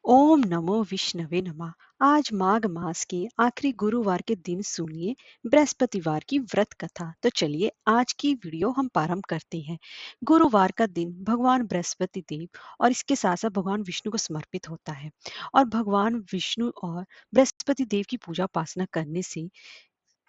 ओम नमो विष्णवे नमः। आज माघ मास के आखिरी गुरुवार के दिन सुनिए बृहस्पतिवार की व्रत कथा। तो चलिए आज की वीडियो हम प्रारंभ करते हैं। गुरुवार का दिन भगवान बृहस्पति देव और इसके साथ साथ भगवान विष्णु को समर्पित होता है। और भगवान विष्णु और बृहस्पति देव की पूजा उपासना करने से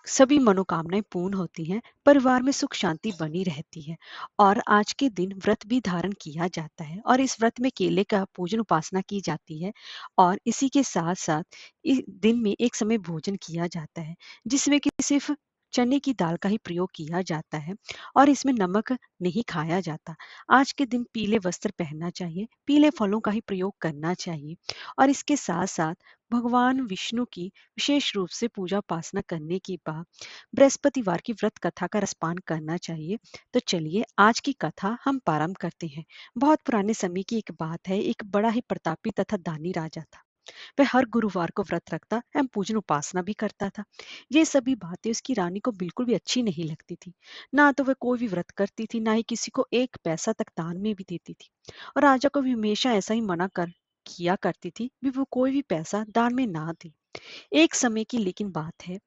सभी मनोकामनाएं पूर्ण होती हैं, परिवार में सुख शांति बनी रहती है। और आज के दिन व्रत भी धारण किया जाता है और इस व्रत में केले का पूजन उपासना की जाती है। और इसी के साथ साथ इस दिन में एक समय भोजन किया जाता है जिसमें कि सिर्फ चने की दाल का ही प्रयोग किया जाता है और इसमें नमक नहीं खाया जाता। आज के दिन पीले वस्त्र पहनना चाहिए, पीले फलों का ही प्रयोग करना चाहिए। और इसके साथ साथ भगवान विष्णु की विशेष रूप से पूजा उपासना करने के बाद बृहस्पतिवार की व्रत कथा का रसपान करना चाहिए। तो चलिए आज की कथा हम प्रारंभ करते हैं। बहुत पुराने समय की एक बात है। एक बड़ा ही प्रतापी तथा दानी राजा था। वह हर गुरुवार को व्रत रखता एवं पूजन उपासना भी करता था। ये सभी बातें उसकी रानी को बिल्कुल भी अच्छी नहीं लगती थी। ना तो वह कोई भी व्रत करती थी, ना ही किसी को एक पैसा तक दान में भी देती थी। और राजा को भी हमेशा ऐसा ही मना कर किया करती थी भी वो कोई भी पैसा दान में ना दे। एक समय की लेकिन बात है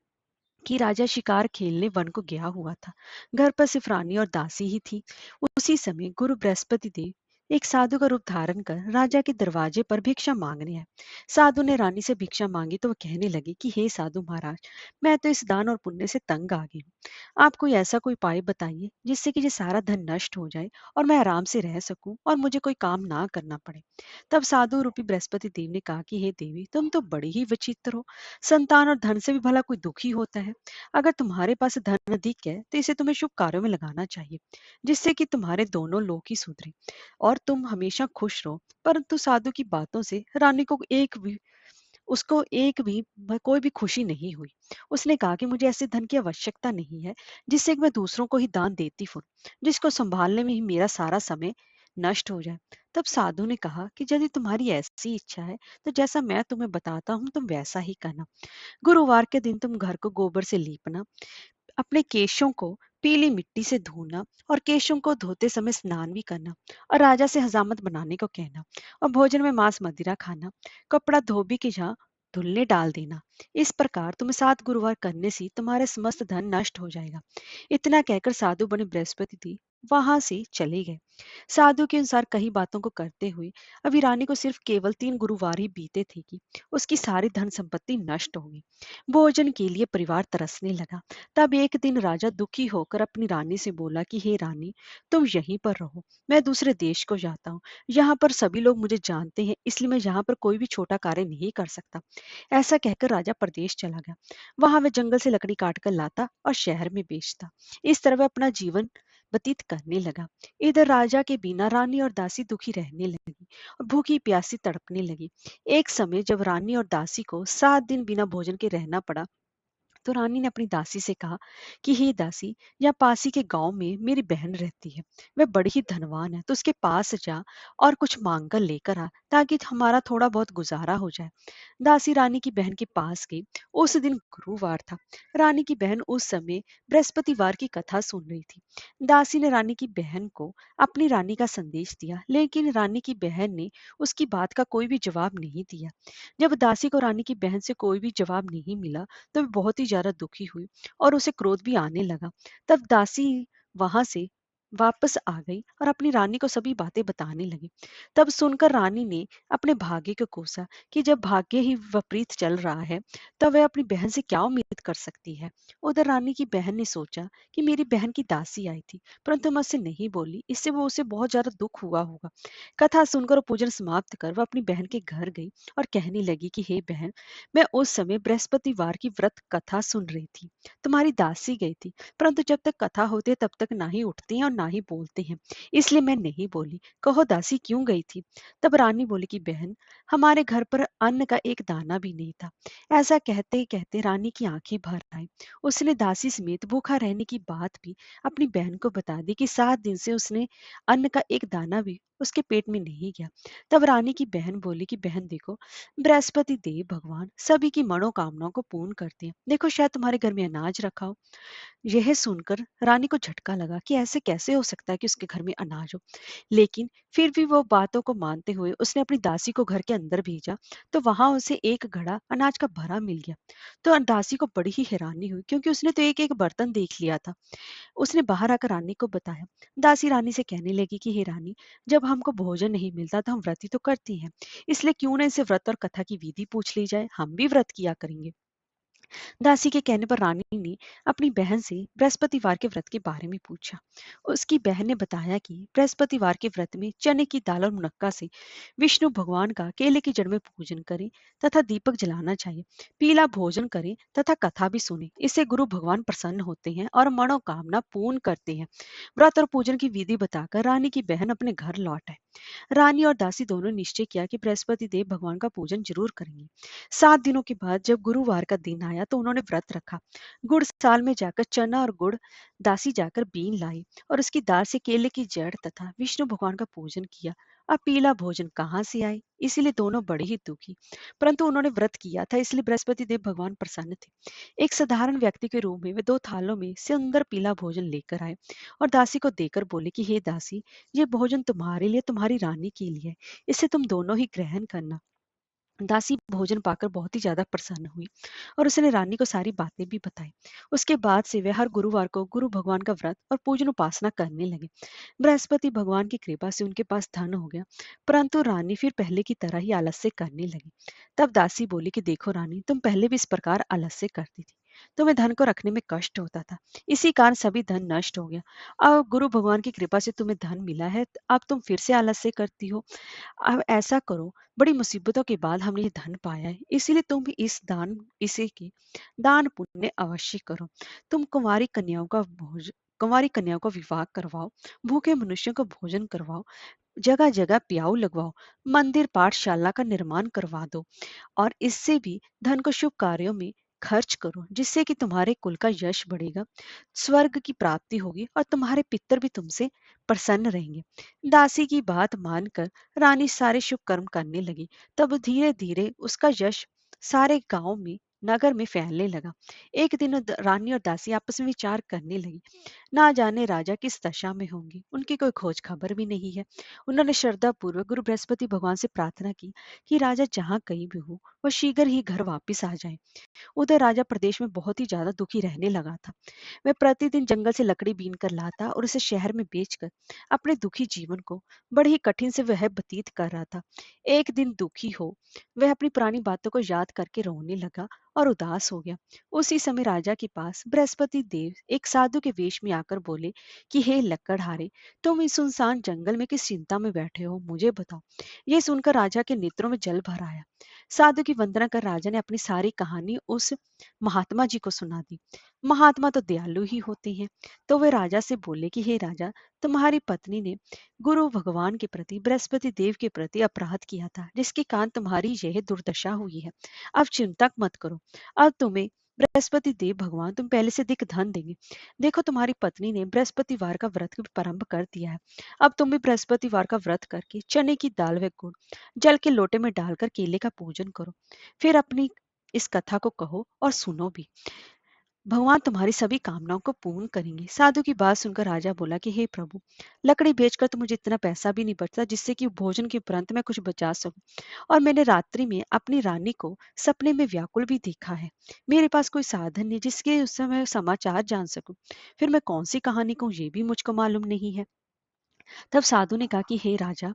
कि राजा शिकार खेलने वन को गया हुआ था। घर पर सिर्फ रानी और दासी ही थी। उसी समय गुरु बृहस्पति देव एक साधु का रूप धारण कर राजा के दरवाजे पर भिक्षा मांगने आए। साधु ने रानी से भिक्षा मांगी तो वह कहने लगी कि हे साधु महाराज, मैं तो इस दान और पुण्य से तंग आ गई हूँ। आप कोई ऐसा कोई उपाय बताइए जिससे कि ये सारा धन नष्ट हो जाए और मैं आराम से रह सकूं और मुझे कोई काम ना करना पड़े। तब साधु रूपी बृहस्पति देव ने कहा कि हे देवी, तुम तो बड़ी ही विचित्र हो। संतान और धन से भी भला कोई दुखी होता है? अगर तुम्हारे पास धन अधिक है तो इसे तुम्हें शुभ कार्यों में लगाना चाहिए, जिससे कि तुम्हारे दोनों लोग ही सुधरे और तुम हमेशा खुश रहो। परंतु साधु की बातों से रानी को कोई भी खुशी नहीं हुई। उसने कहा कि मुझे ऐसे धन की आवश्यकता नहीं है जिससे कि मैं दूसरों को ही दान देती फिरूं, जिसको संभालने में ही मेरा सारा समय नष्ट हो जाए। तब साधु ने कहा कि यदि तुम्हारी ऐसी इच्छा है तो जैसा मैं तुम्हें बताता हूँ तुम वैसा ही करना। गुरुवार के दिन तुम घर को गोबर से लीपना, अपने केशों को पीली मिट्टी से धोना और केशों को धोते समय स्नान भी करना और राजा से हजामत बनाने को कहना और भोजन में मांस मदिरा खाना, कपड़ा धोबी के जहाँ धुलने डाल देना। इस प्रकार तुम्हें 7 गुरुवार करने से तुम्हारे समस्त धन नष्ट हो जाएगा। इतना कहकर साधु बने बृहस्पति देव वहां से चले गए। साधु के अनुसार कई बातों को करते हुए अभी रानी को सिर्फ केवल 3 गुरुवार ही बीते थे कि उसकी सारी धन संपत्ति नष्ट हो गई। भोजन के लिए परिवार तरसने लगा। तब एक दिन राजा दुखी होकर अपनी रानी से बोला कि हे रानी, तुम यहीं पर रहो, मैं दूसरे देश को जाता हूँ। यहाँ पर सभी लोग मुझे जानते हैं, इसलिए मैं यहाँ पर कोई भी छोटा कार्य नहीं कर सकता। ऐसा कहकर राजा प्रदेश चला गया। वहां वह जंगल से लकड़ी काट कर लाता और शहर में बेचता। इस तरह वह अपना जीवन व्यतीत करने लगा। इधर राजा के बिना रानी और दासी दुखी रहने लगी और भूखी प्यासी तड़पने लगी। एक समय जब रानी और दासी को 7 दिन बिना भोजन के रहना पड़ा, तो रानी ने अपनी दासी से कहा कि हे दासी, यहाँ पास ही के गांव में मेरी बहन रहती है। वह बड़ी ही धनवान है, तो उसके पास जा और कुछ मांग कर लेकर आ, ताकि हमारा थोड़ा बहुत गुजारा हो जाए। दासी रानी की बहन के पास गई। उस दिन गुरुवार था। रानी की बहन उस समय बृहस्पतिवार की कथा सुन रही थी। दासी ने रानी की बहन को अपनी रानी का संदेश दिया, लेकिन रानी की बहन ने उसकी बात का कोई भी जवाब नहीं दिया। जब दासी को रानी की बहन से कोई भी जवाब नहीं मिला, तो वह बहुत ही ज्यादा दुखी हुई और उसे क्रोध भी आने लगा। तब दासी वहां से वापस आ गई और अपनी रानी को सभी बातें बताने लगी। तब सुनकर रानी ने अपने भाग्य को कोसा कि जब भाग्य ही विपरीत चल रहा है, तब वह अपनी बहन से क्या उम्मीद कर सकती है। उधर रानी की बहन ने सोचा कि मेरी बहन की दासी आई थी, परंतु मैं उससे नहीं बोली, इससे वो उसे बहुत ज्यादा दुख हुआ होगा। कथा सुनकर और पूजन समाप्त कर वह अपनी बहन के घर गई और कहने लगी कि हे बहन, मैं उस समय बृहस्पतिवार की व्रत कथा सुन रही थी। तुम्हारी दासी गई थी, परंतु जब तक कथा होती है तब तक ना ही उठते हैं और ना ही बोलते हैं, इसलिए मैं नहीं बोली। कहो दासी क्यों गई थी? तब रानी बोली कि बहन, हमारे घर पर अन्न का एक दाना भी नहीं था। ऐसा कहते ही कहते रानी की आंखें भर आई। उसने दासी समेत भूखा रहने की बात भी अपनी बहन को बता दी कि 7 दिन से उसने अन्न का एक दाना भी उसके पेट में नहीं गया। तब रानी की बहन बोली कि बहन देखो, बृहस्पति देव भगवान सभी की मनोकामनाओं को पूर्ण करते हैं। देखो शायद तुम्हारे घर में अनाज रखा हो। यह सुनकर रानी को झटका लगा कि ऐसे कैसे कैसे हो सकता है कि उसके घर में अनाज हो। लेकिन फिर भी वो बातों को मानते हुए उसने अपनी दासी को घर के अंदर भेजा, तो वहां उसे एक घड़ा अनाज का भरा मिल गया। तो दासी को बड़ी ही हैरानी हुई, क्योंकि उसने तो एक एक बर्तन देख लिया था। उसने बाहर आकर रानी को बताया। दासी रानी से कहने लगी कि हे रानी, जब हमको भोजन नहीं मिलता तो हम व्रत ही तो करती हैं, इसलिए क्यों न इसे व्रत और कथा की विधि पूछ ली जाए, हम भी व्रत किया करेंगे। दासी के कहने पर रानी ने अपनी बहन से बृहस्पतिवार के व्रत के बारे में पूछा। उसकी बहन ने बताया कि बृहस्पतिवार के व्रत में चने की दाल और मुनक्का से विष्णु भगवान का केले की जड़ में पूजन करें तथा दीपक जलाना चाहिए। पीला भोजन करें तथा कथा भी सुने, इससे गुरु भगवान प्रसन्न होते हैं और मनोकामना पूर्ण करते हैं। व्रत और पूजन की विधि बताकर रानी की बहन अपने घर लौट आए। रानी और दासी दोनों निश्चय किया कि बृहस्पति देव भगवान का पूजन जरूर करेंगे। 7 दिनों के बाद जब गुरुवार का दिन आया तो उन्होंने व्रत रखा। गुड़ साल में जाकर चना और गुड़ दासी जाकर बीन लाई और उसकी दाल से केले की जड़ तथा विष्णु भगवान का पूजन किया। अब पीला भोजन कहाँ से आए, इसीलिए दोनों बड़े ही दुखी। परंतु उन्होंने व्रत किया था, इसलिए बृहस्पति देव भगवान प्रसन्न थे। एक साधारण व्यक्ति के रूप में वे 2 थालों में सुंदर पीला भोजन लेकर आए और दासी को देकर बोले कि हे दासी, ये भोजन तुम्हारे लिए, तुम्हारी रानी के लिए है, इसे तुम दोनों ही ग्रहण करना। दासी भोजन पाकर बहुत ही ज्यादा प्रसन्न हुई और उसने रानी को सारी बातें भी बताई। उसके बाद से वे हर गुरुवार को गुरु भगवान का व्रत और पूजन उपासना करने लगे। बृहस्पति भगवान की कृपा से उनके पास धन हो गया, परंतु रानी फिर पहले की तरह ही आलस्य करने लगी। तब दासी बोली कि देखो रानी, तुम पहले भी इस प्रकार आलस्य करती थी, तुम्हें धन को रखने में कष्ट होता था, इसी कारण सभी धन नष्ट हो गया। अब गुरु भगवान की कृपा से तुम्हें धन मिला है, अब तुम फिर से आलस्य करती हो। अब ऐसा करो, बड़ी मुसीबतों के बाद हमने ये धन पाया है, इसीलिए तुम भी इसे की दान पुण्य अवश्य करो। तुम कुंवारी कन्याओं का विवाह करवाओ, भूखे मनुष्यों को भोजन करवाओ, जगह जगह प्याऊ लगवाओ, मंदिर पाठशाला का निर्माण करवा दो और इससे भी धन को शुभ कार्यों में खर्च करो, जिससे कि तुम्हारे कुल का यश बढ़ेगा, स्वर्ग की प्राप्ति होगी और तुम्हारे पितर भी तुमसे प्रसन्न रहेंगे। दासी की बात मानकर रानी सारे शुभ कर्म करने लगी। तब धीरे धीरे उसका यश सारे गांव में, नगर में फैलने लगा। एक दिन रानी और दासी आपस में विचार करने लगी, ना जाने राजा किस दशा में होंगे, उनकी कोई खोज खबर भी नहीं है। उन्होंने श्रद्धा पूर्वक गुरु बृहस्पति भगवान से प्रार्थना की कि राजा जहाँ कहीं भी हो, वह शीघ्र ही घर वापिस आ जाए। उधर राजा प्रदेश में बहुत ही ज्यादा दुखी रहने लगा था। वह प्रतिदिन जंगल से लकड़ी बीन कर लाता और उसे शहर में बेचकर अपने दुखी जीवन को बड़ी ही कठिन से वह व्यतीत कर रहा था। एक दिन दुखी हो वह अपनी पुरानी बातों को याद करके रोने लगा और उदास हो गया। उसी समय राजा के पास बृहस्पति देव एक साधु के वेश में आकर बोले कि हे लकड़हारे, तुम इस सुनसान जंगल में किस चिंता में बैठे हो, मुझे बताओ। यह सुनकर राजा के नेत्रों में जल भर आया। साधु की वंदना कर राजा ने अपनी सारी कहानी उस महात्मा जी को सुना दी। महात्मा तो दयालु ही होते हैं। तो वे राजा से बोले कि हे राजा, तुम्हारी पत्नी ने गुरु भगवान के प्रति, बृहस्पति देव के प्रति अपराध किया था, जिसके कारण तुम्हारी यह दुर्दशा हुई है। अब चिंता मत करो, अब तुम्हें बृहस्पति देव भगवान तुम पहले से अधिक धन देंगे। देखो, तुम्हारी पत्नी ने बृहस्पतिवार का व्रत भी प्रारंभ कर दिया है। अब तुम भी बृहस्पतिवार का व्रत करके चने की दाल व गुड़ जल के लोटे में डालकर केले का पूजन करो। फिर अपनी इस कथा को कहो और सुनो भी। भगवान तुम्हारी सभी कामनाओं को पूर्ण करेंगे। साधु की बात सुनकर राजा बोला कि हे प्रभु, लकड़ी बेचकर तो मुझे इतना पैसा भी नहीं बचता जिससे कि भोजन के उपरांत मैं कुछ बचा सकूं। और मैंने रात्रि में अपनी रानी को सपने में व्याकुल भी देखा है। मेरे पास कोई साधन नहीं जिसके उससे मैं समाचार जान सकूं। फिर मैं कौन सी कहानी कहूँ, ये भी मुझको मालूम नहीं है। तब साधु ने कहा कि हे राजा,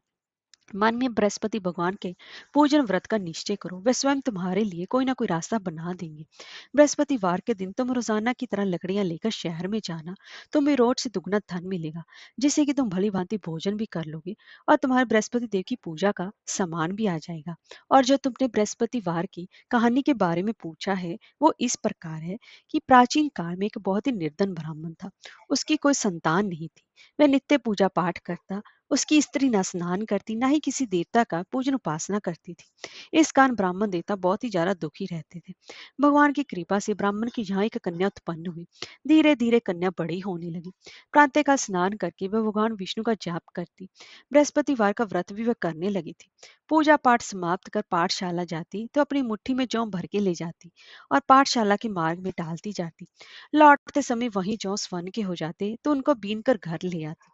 मन में बृहस्पति भगवान के पूजन व्रत का निश्चय करो, वे स्वयं तुम्हारे लिए कोई ना कोई रास्ता बना देंगे। बृहस्पतिवार के दिन तुम रोजाना की तरह लकड़ियां लेकर शहर में जाना, तुम्हें रोज से दुगना धन मिलेगा, जिससे कि तुम भली भांति भोजन भी कर लोगे और तुम्हारे बृहस्पति देव की पूजा का सामान भी आ जाएगा। और जो तुमने बृहस्पतिवार की कहानी के बारे में पूछा है, वो इस प्रकार है कि प्राचीन काल में एक बहुत ही निर्धन ब्राह्मण था। उसकी कोई संतान नहीं थी। वह नित्य पूजा पाठ करता, उसकी स्त्री न स्नान करती, ना ही किसी देवता का पूजन उपासना करती थी। इस कारण ब्राह्मण देवता बहुत ही ज्यादा दुखी रहते थे। भगवान की कृपा से ब्राह्मण की यहाँ एक कन्या उत्पन्न हुई। धीरे धीरे कन्या बड़ी होने लगी। प्रातःकाल स्नान करके वह भगवान विष्णु का जाप करती। बृहस्पतिवार का व्रत भी वह करने लगी थी। पूजा पाठ समाप्त कर पाठशाला जाती तो अपनी मुट्ठी में जौ भर के ले जाती और पाठशाला के मार्ग में डालती जाती। लौटते समय वहीं जौ स्वर्ण के हो जाते तो उनको बीन कर घर ले आती।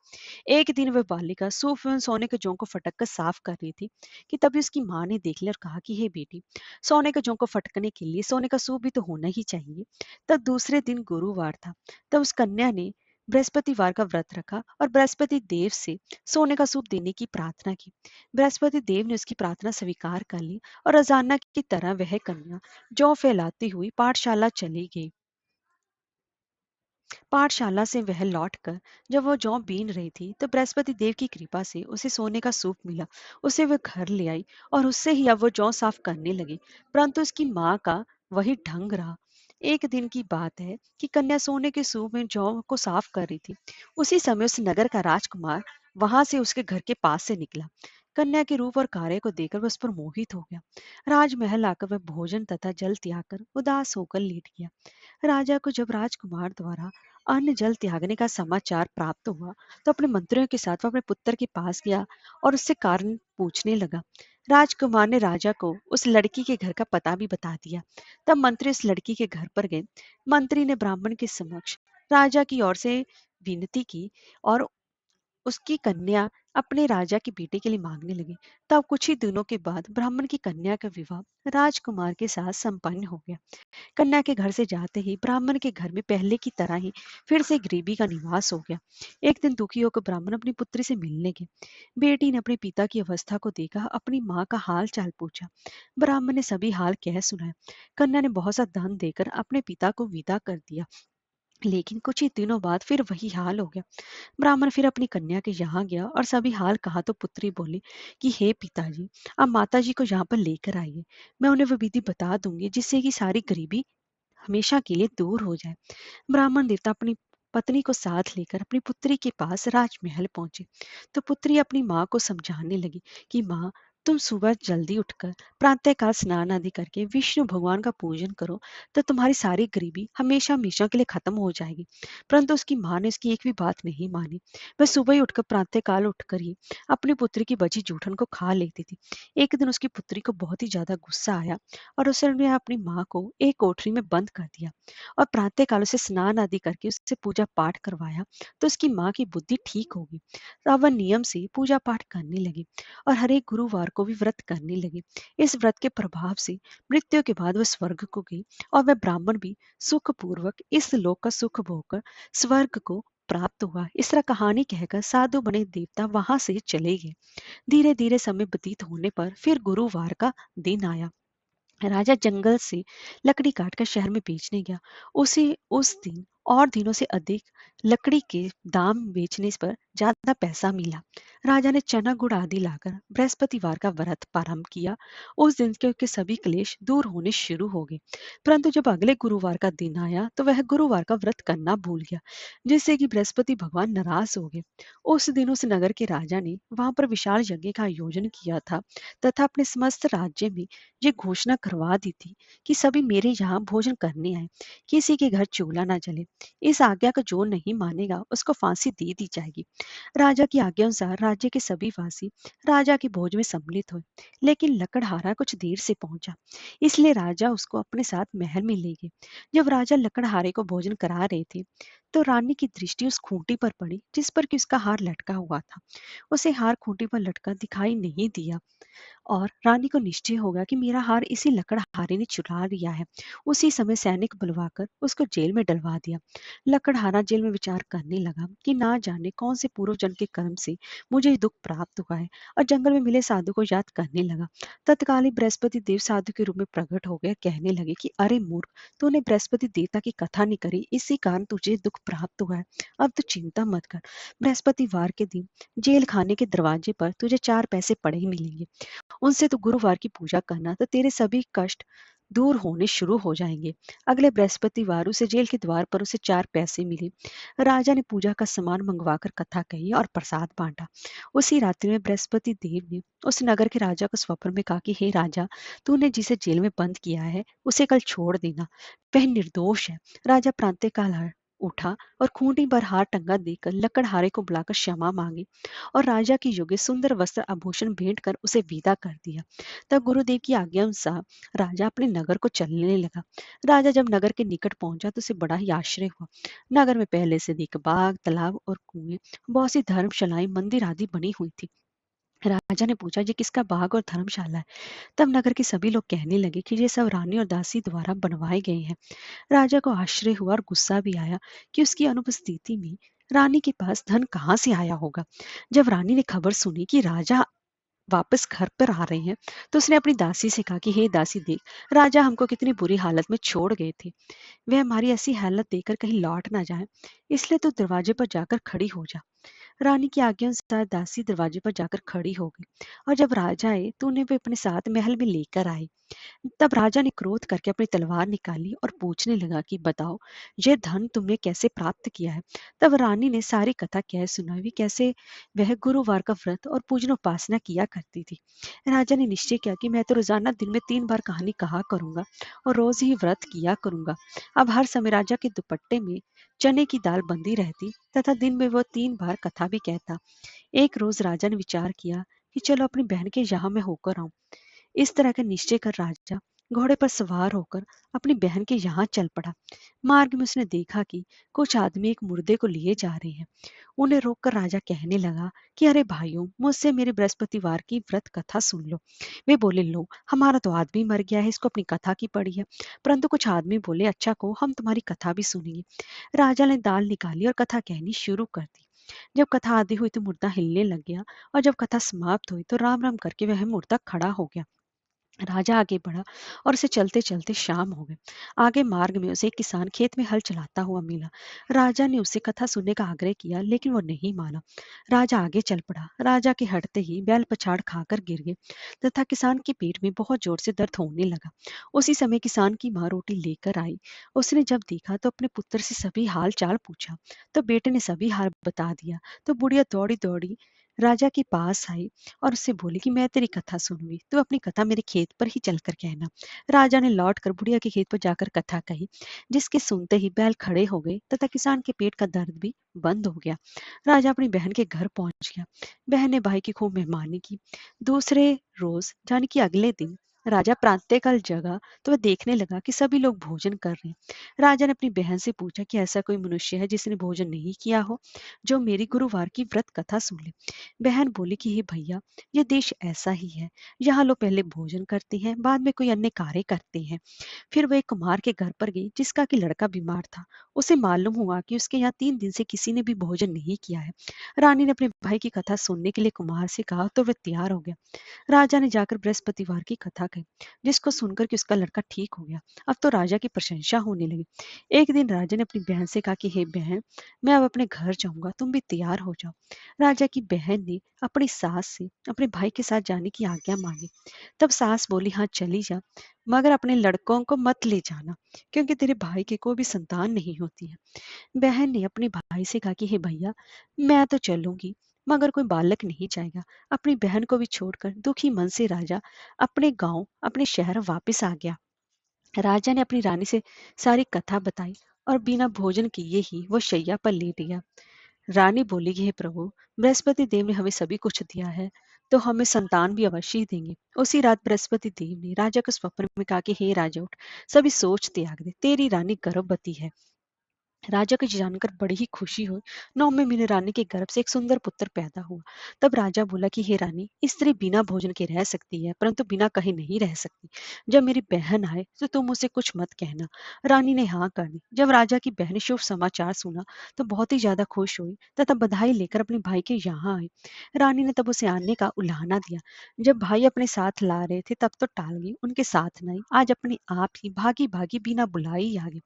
एक दिन वह बालिका सूप एवं सोने के जौ को फटक कर साफ कर रही थी कि तभी उसकी माँ ने देख लिया और कहा कि हे बेटी, सोने के जौ को फटकने के लिए सोने का सूप भी तो होना ही चाहिए। तब दूसरे दिन गुरुवार था। तब उस कन्या ने बृहस्पतिवार का व्रत रखा और बृहस्पति देव से सोने का सूप देने की प्रार्थना की। बृहस्पति देव ने उसकी प्रार्थना स्वीकार कर ली और रोजाना की तरह वह कन्या जौ फैलाती हुई पाठशाला चली गई। पाठशाला से वह लौटकर जब वह जौ बीन रही थी तो बृहस्पति देव की कृपा से उसे सोने का सूप मिला। उसे वह घर ले आई और उससे ही अब वो जौ साफ करने लगी। परंतु उसकी माँ का वही ढंग रहा। एक दिन की बात है कि कन्या सोने के सूप में जौ को साफ कर रही थी। उसी समय उस नगर का राजकुमार वहां से उसके घर के पास से निकला। कन्या के रूप और कार्य को देखकर वह उस पर मोहित हो गया। राजमहल आकर वह भोजन तथा जल त्याग कर उदास होकर लेट गया। राजा को जब राजकुमार द्वारा अन्न जल त्यागने का समाचार प्राप्त हुआ तो अपने मंत्रियों के साथ वह अपने पुत्र के पास गया और उससे कारण पूछने लगा। राजकुमार ने राजा को उस लड़की के घर का पता भी बता दिया। तब मंत्री उस लड़की के घर पर गए। मंत्री ने ब्राह्मण के समक्ष राजा की ओर से विनती की और उसकी कन्या अपने राजा के बेटे के लिए मांगने लगे। तब कुछ ही दिनों के बाद ब्राह्मण की कन्या का विवाह राजकुमार के साथ संपन्न हो गया। कन्या के घर से जाते ही ब्राह्मण के घर में पहले की तरह ही फिर से गरीबी का निवास हो गया। एक दिन दुखी होकर ब्राह्मण अपनी पुत्री से मिलने गए। बेटी ने अपने पिता की अवस्था को देखा, अपनी माँ का हाल चाल पूछा। ब्राह्मण ने सभी हाल कह सुनाया। कन्या ने बहुत सा धन देकर अपने पिता को विदा कर दिया। लेकिन कुछ ही दिनों बाद फिर वही हाल हो गया। ब्राह्मण फिर अपनी कन्या के यहाँ गया और सभी हाल कहा तो पुत्री बोली कि हे पिताजी, आप माता जी को यहाँ पर लेकर आइए। मैं उन्हें वह विधि बता दूंगी जिससे कि सारी गरीबी हमेशा के लिए दूर हो जाए। ब्राह्मण देवता अपनी पत्नी को साथ लेकर अपनी पुत्री के पास राजमहल पहुंचे। तो पुत्री अपनी माँ को समझाने लगी कि माँ, तुम सुबह जल्दी उठकर प्रातःकाल स्नान आदि करके विष्णु भगवान का पूजन करो तो तुम्हारी सारी गरीबी हमेशा हमेशा के लिए खत्म हो जाएगी। परंतु उसकी माँ ने उसकी एक भी बात नहीं मानी। वह सुबह ही उठकर प्रातःकाल उठकर ही अपनी पुत्री की बची जूठन को खा लेती थी। एक दिन उसकी पुत्री को बहुत ही ज्यादा गुस्सा आया और उसने अपनी माँ को एक कोठरी में बंद कर दिया और प्रातःकाल उसे स्नान आदि करके उससे पूजा पाठ करवाया। तो उसकी माँ की बुद्धि ठीक होगी। अब वह नियम से पूजा पाठ करने लगी और हर एक गुरुवार को भी व्रत करने लगी। इस व्रत के प्रभाव से मृत्यु के बाद वह स्वर्ग को गई और वह ब्राह्मण भी सुखपूर्वक इस लोक का सुख भोगकर स्वर्ग को प्राप्त हुआ। इस तरह कहानी कहकर साधु बने देवता वहां से चले गए। धीरे धीरे समय व्यतीत होने पर फिर गुरुवार का दिन आया। राजा जंगल से लकड़ी काटकर शहर में बेचने गया। उसे उस दिन और दिनों से अधिक लकड़ी के दाम बेचने पर ज्यादा पैसा मिला। राजा ने चना गुड़ आदि लाकर बृहस्पतिवार का व्रत प्रारंभ किया। उस दिन के सभी क्लेश दूर होने शुरू हो गए। परंतु जब अगले गुरुवार का दिन आया तो वह गुरुवार का व्रत करना भूल गया, जिससे कि बृहस्पति भगवान नाराज हो गए। उस दिन उस नगर के राजा ने वहां पर विशाल यज्ञ का आयोजन किया था तथा अपने समस्त राज्य में ये घोषणा करवा दी थी कि सभी मेरे यहाँ भोजन करने आए, किसी के घर चूल्हा ना जले। इस आज्ञा को जो नहीं मानेगा उसको फांसी दे दी जाएगी। राजा की आज्ञा अनुसार राज्य के सभी वासी राजा के भोज में सम्मिलित हुए। लेकिन लकड़हारा कुछ देर से पहुंचा, इसलिए राजा उसको अपने साथ महल में ले गए। जब राजा लकड़हारे को भोजन करा रहे थे तो रानी की दृष्टि उस खूंटी पर पड़ी जिस पर कि उसका हार लटका हुआ था। उसे हार खूंटी पर लटका दिखाई नहीं दिया और रानी को निश्चय होगा कि मेरा हार इसी लकड़हारे ने चुरा लिया है। उसी समय सैनिक बुलवाकर उसको जेल में डलवा दिया। लकड़हारा जेल में विचार करने लगा कि ना जाने कौन से पूर्व जन्म के कर्म से मुझे ये दुख प्राप्त हुआ है और जंगल में मिले साधु को याद करने लगा। तत्कालीन बृहस्पति देव साधु के रूप में प्रकट हो गए, कहने लगे कि अरे मूर्ख, तूने बृहस्पति देवता की कथा नहीं करी, इसी कारण तुझे दुख प्राप्त हुआ है। अब तू चिंता मत कर। बृहस्पतिवार के दिन जेल खाने के दरवाजे पर तुझे 4 पैसे पड़े ही मिलेंगे। उनसे तो गुरुवार की पूजा करना तो तेरे सभी कष्ट दूर होने शुरू हो जाएंगे। अगले बृहस्पतिवार उसे जेल के द्वार पर उसे 4 पैसे मिले। राजा ने पूजा का सामान मंगवाकर कथा कही और प्रसाद बांटा। उसी रात्रि में बृहस्पति देव ने उस नगर के राजा को स्वप्न में कहा कि हे राजा, तूने जिसे जेल में बंद किया है उसे कल छोड़ देना, वह निर्दोष है। राजा प्रातःकाल उठा और खूंटी पर हार टंगा देकर लकड़हारे को बुलाकर क्षमा मांगी और राजा की योग्य सुंदर वस्त्र आभूषण भेंट कर उसे विदा कर दिया। तब गुरुदेव की आज्ञा अनुसार राजा अपने नगर को चलने लगा। राजा जब नगर के निकट पहुंचा तो उसे बड़ा ही आश्चर्य हुआ। नगर में पहले से अधिक बाग, तालाब और कुएं, बहुत सी धर्मशालाएं, मंदिर आदि बनी हुई थी। राजा ने पूछा, ये किसका बाग और धर्मशाला है? तब नगर के सभी लोग कहने लगे कि ये सब रानी और दासी द्वारा बनवाए गए हैं। राजा को आश्चर्य हुआ और गुस्सा भी आया कि उसकी अनुपस्थिति में रानी के पास धन कहाँ से आया होगा। जब रानी ने खबर सुनी कि राजा वापस घर पर आ रहे हैं तो उसने अपनी दासी से कहा कि हे दासी, देख, राजा हमको कितनी बुरी हालत में छोड़ गए थे। वह हमारी ऐसी हालत देखकर कहीं लौट ना जाए, इसलिए तू दरवाजे पर जाकर खड़ी हो जा। रानी की आज्ञा अनुसार दासी दरवाजे पर जाकर खड़ी हो गई और जब राजा आए तो उन्हें वे अपने साथ महल में लेकर आए। तब राजा ने क्रोध करके अपनी तलवार निकाली और पूछने लगा कि बताओ, यह धन तुमने कैसे प्राप्त किया है? तब रानी ने सारी कथा कह सुनाई, कैसे वह गुरुवार का व्रत और पूजन उपासना किया करती थी। राजा ने निश्चय किया कि मैं तो रोजाना दिन में 3 बार कहानी कहा करूंगा और रोज ही व्रत किया करूंगा। अब हर समय राजा के दुपट्टे में चने की दाल बंधी रहती तथा दिन में वो 3 बार कथा भी कहता। एक रोज राजा ने विचार किया कि चलो अपनी बहन के यहाँ मैं होकर आऊं। इस तरह का निश्चय कर राजा घोड़े पर सवार होकर अपनी बहन के यहाँ चल पड़ा। मार्ग में उसने देखा कि कुछ आदमी एक मुर्दे को लिए जा रहे हैं। उन्हें रोककर राजा कहने लगा कि अरे भाइयों, मुझसे मेरे बृहस्पतिवार की व्रत कथा सुन लो। वे बोले, लो, हमारा तो आदमी मर गया है, इसको अपनी कथा की पड़ी है। परंतु कुछ आदमी बोले, अच्छा को हम तुम्हारी कथा भी सुनेंगे। राजा ने दाल निकाली और कथा कहनी शुरू कर दी। जब कथा आदि हुई तो मुर्दा हिलने लग गया और जब कथा समाप्त हुई तो राम राम करके वह मुर्दा खड़ा हो गया। राजा आगे बढ़ा और उसे चलते चलते शाम हो गई। आगे मार्ग में उसे एक किसान खेत में हल चलाता हुआ मिला। राजा ने उसे कथा सुनने का आग्रह किया लेकिन वो नहीं माना। राजा आगे चल पड़ा। राजा के हटते ही बैल पछाड़ खाकर गिर गए तथा किसान के पेट में बहुत जोर से दर्द होने लगा। उसी समय किसान की माँ रोटी लेकर आई। उसने जब देखा तो अपने पुत्र से सभी हाल चाल पूछा। तो बेटे ने सभी हाल बता दिया। तो बुढ़िया दौड़ी दौड़ी राजा के पास आई और उससे बोली कि मैं तेरी कथा सुनूंगी, तू अपनी कथा मेरे खेत पर ही चलकर कहना। राजा ने लौटकर बुढ़िया के खेत पर जाकर कथा कही, जिसके सुनते ही बैल खड़े हो गए तथा किसान के पेट का दर्द भी बंद हो गया। राजा अपनी बहन के घर पहुंच गया। बहन ने भाई की खूब मेहमानी की। दूसरे रोज यानी कि अगले दिन राजा प्रातःकाल जगा तो वह देखने लगा कि सभी लोग भोजन कर रहे हैं। राजा ने अपनी बहन से पूछा कि ऐसा कोई मनुष्य है जिसने भोजन नहीं किया हो, जो मेरी गुरुवार की व्रत कथा सुन ले। बहन बोली कि हे भैया, ये देश ऐसा ही है। यहाँ लोग पहले भोजन करते हैं, बाद में कोई अन्य कार्य करते हैं। फिर वह एक कुम्हार के घर पर गई जिसका कि लड़का बीमार था। उसे मालूम हुआ कि उसके यहाँ 3 दिन से किसी ने भी भोजन नहीं किया है। रानी ने अपने भाई की कथा सुनने के लिए कुम्हार से कहा तो वह तैयार हो गया। राजा ने जाकर बृहस्पतिवार की कथा कही, जिसको सुनकर कि उसका लड़का ठीक हो गया। अब तो राजा की प्रशंसा होने लगी। एक दिन राजा ने अपनी बहन से कहा कि हे बहन, मैं अब अपने घर जाऊंगा, तुम भी तैयार हो जाओ। राजा की बहन ने अपनी सास से अपने भाई के साथ जाने की आज्ञा मांगी। तब सास बोली, हाँ चली जा, मगर अपने लड़कों को मत ले जाना, क्योंकि तेरे भाई के कोई भी संतान नहीं होती है। बहन ने अपने भाई से कहा कि हे भैया, मैं तो चलूंगी, मगर कोई बालक नहीं जाएगा। अपनी बहन को भी छोड़कर दुखी मन से राजा अपने गांव, अपने शहर वापस आ गया। राजा ने अपनी रानी से सारी कथा बताई और बिना भोजन किए ही वो शैया पर लेट गया। रानी बोली कि हे प्रभु, बृहस्पति देव ने हमें सभी कुछ दिया है, तो हमें संतान भी अवश्य ही देंगे। उसी रात बृहस्पति देव ने राजा को स्वप्न में कहा कि हे राजा, उठ, सभी सोच त्याग दे, तेरी रानी गर्भवती है। राजा को जानकर बड़ी ही खुशी हुई। 9वें महीने रानी के गर्भ से एक सुंदर पुत्र पैदा हुआ। तब राजा बोला कि हे रानी, स्त्री बिना भोजन के रह सकती है, परंतु बिना कहीं नहीं रह सकती। जब मेरी बहन आए तो तुम उसे कुछ मत कहना। रानी ने हाँ कर दी। जब राजा की बहन ने शुभ समाचार सुना तो बहुत ही ज्यादा खुश हुई तथा बधाई लेकर अपने भाई के यहाँ आई। रानी ने तब उसे आने का उलाहना दिया। जब भाई अपने साथ ला रहे थे तब तो टाल गई, उनके साथ नहीं, आज अपने आप ही भागी भागी बिना बुलाई आ गई।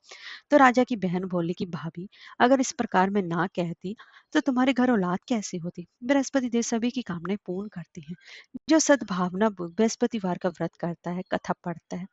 तो राजा की बहन बोली कि भाभी, अगर इस प्रकार मैं ना कहती तो तुम्हारे घर औलाद कैसी होती? बृहस्पति देव सभी की कामनाएं पूर्ण करते हैं। जो सद्भावना बृहस्पतिवार का व्रत करता है, कथा पढ़ता है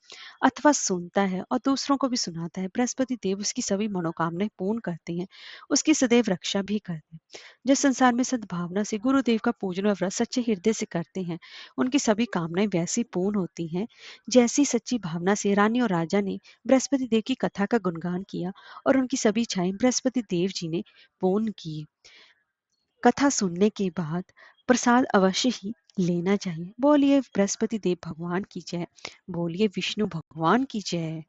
अथवा सुनता है और दूसरों को भी सुनाता है, बृहस्पति देव उसकी सभी मनोकामनाएं पूर्ण करते हैं, उसकी सदैव रक्षा भी करते हैं। जिस संसार में सद्भावना से गुरुदेव का पूजन और व्रत सच्चे हृदय से करते हैं, उनकी सभी कामनाएं वैसी पूर्ण होती हैं जैसी सच्ची भावना से रानी और राजा ने बृहस्पति देव की कथा का गुणगान किया और उनकी सभी इच्छाएं बृहस्पति देव जी ने पूर्ण की। कथा सुनने के बाद प्रसाद अवश्य ही लेना चाहिए। बोलिए बृहस्पति देव भगवान की जय। बोलिए विष्णु भगवान की जय।